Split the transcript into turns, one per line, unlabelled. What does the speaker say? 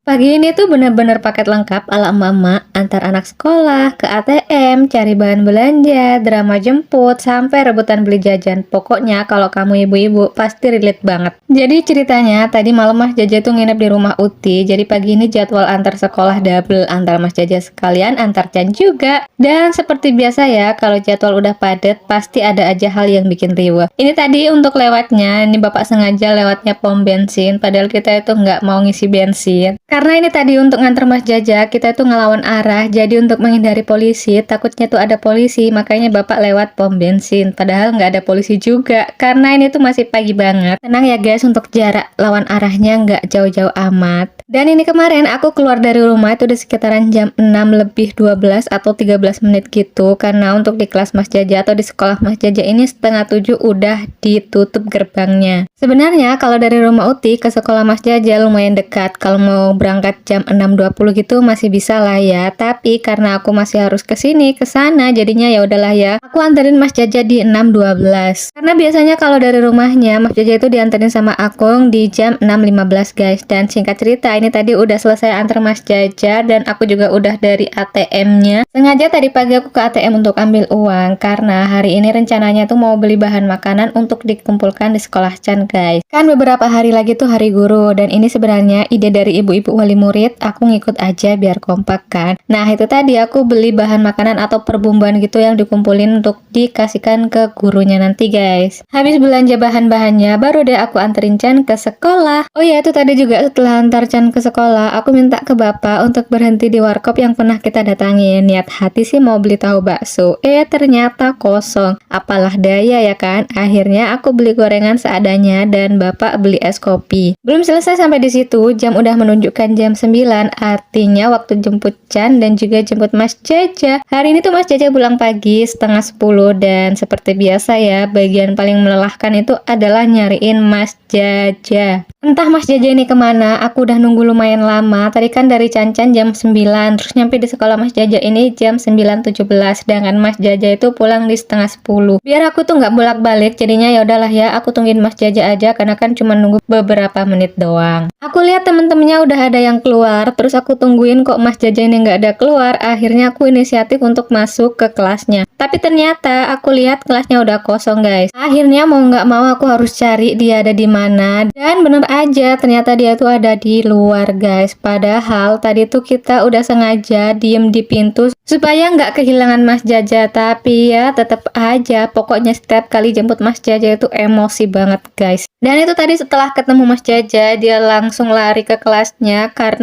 Pagi ini tuh bener-bener paket lengkap ala emak-emak, antar anak sekolah, ke ATM, cari bahan belanja, drama jemput, sampai rebutan beli jajan. Pokoknya kalau kamu ibu-ibu pasti relate banget. Jadi ceritanya tadi malam Mas Jaja tuh nginep di rumah Uti, jadi pagi ini jadwal antar sekolah double, antar Mas Jaja sekalian, antar Chan juga. Dan seperti biasa ya, kalau jadwal udah padat pasti ada aja hal yang bikin riweh. Ini tadi untuk lewatnya, ini bapak sengaja lewatnya pom bensin, padahal kita itu nggak mau ngisi bensin. Karena ini tadi untuk nganter Mas Jaja, kita tuh ngelawan arah, jadi untuk menghindari polisi, takutnya tuh ada polisi, makanya Bapak lewat pom bensin. Padahal nggak ada polisi juga, karena ini tuh masih pagi banget. Tenang ya guys, untuk jarak lawan arahnya nggak jauh-jauh amat. Dan ini kemarin aku keluar dari rumah itu di sekitaran jam 6 lebih 12 atau 13 menit gitu, karena untuk di kelas Mas Jaja atau di sekolah Mas Jaja ini setengah 7 udah ditutup gerbangnya. Sebenarnya kalau dari rumah Uti ke sekolah Mas Jaja lumayan dekat, kalau mau berangkat jam 6.20 gitu masih bisa lah ya, tapi karena aku masih harus ke sini ke sana jadinya ya udahlah ya, aku anterin Mas Jaja di 6.12 karena biasanya kalau dari rumahnya Mas Jaja itu dianterin sama Akung di jam 6.15 guys. Dan singkat cerita ini tadi udah selesai antar Mas Jaja dan aku juga udah dari ATM-nya. Sengaja tadi pagi aku ke ATM untuk ambil uang karena hari ini rencananya tuh mau beli bahan makanan untuk dikumpulkan di sekolah Chan guys. Kan beberapa hari lagi tuh hari guru dan ini sebenarnya ide dari ibu-ibu wali murid, aku ngikut aja biar kompak kan. Nah itu tadi aku beli bahan makanan atau perbumbuan gitu yang dikumpulin untuk dikasihkan ke gurunya nanti guys. Habis belanja bahan-bahannya baru deh aku anterin Chan ke sekolah. Oh ya itu tadi juga setelah antar Chan ke sekolah aku minta ke bapak untuk berhenti di warkop yang pernah kita datangin. Niat hati sih mau beli tahu bakso, ternyata kosong. Apalah daya ya kan, akhirnya aku beli gorengan seadanya dan bapak beli es kopi. Belum selesai sampai di situ, jam udah menunjukkan jam 9, artinya waktu jemput Chan dan juga jemput Mas Jaja. Hari ini tuh Mas Jaja pulang pagi setengah 10 dan seperti biasa ya, bagian paling melelahkan itu adalah nyariin Mas Jaja. Entah Mas Jaja ini kemana, aku udah nunggu lumayan lama. Tadi kan dari Cancan jam 9, terus nyampe di sekolah Mas Jaja ini jam 9.17, sedangkan Mas Jaja itu pulang di setengah 10. Biar aku tuh nggak bolak-balik, jadinya ya udahlah ya, aku tungguin Mas Jaja aja karena kan cuma nunggu beberapa menit doang. Aku lihat temen-temennya udah ada yang keluar, terus aku tungguin kok Mas Jaja ini nggak ada keluar. Akhirnya aku inisiatif untuk masuk ke kelasnya. Tapi ternyata aku lihat kelasnya udah kosong guys. Akhirnya mau nggak mau aku harus cari dia ada di mana. Dan bener aja, ternyata dia tuh ada di luar guys. Padahal tadi tuh kita udah sengaja diem di pintu supaya nggak kehilangan Mas Jaja. Tapi ya tetap aja, pokoknya setiap kali jemput Mas Jaja itu emosi banget guys. Dan itu tadi setelah ketemu Mas Jaja, dia langsung lari ke kelasnya karena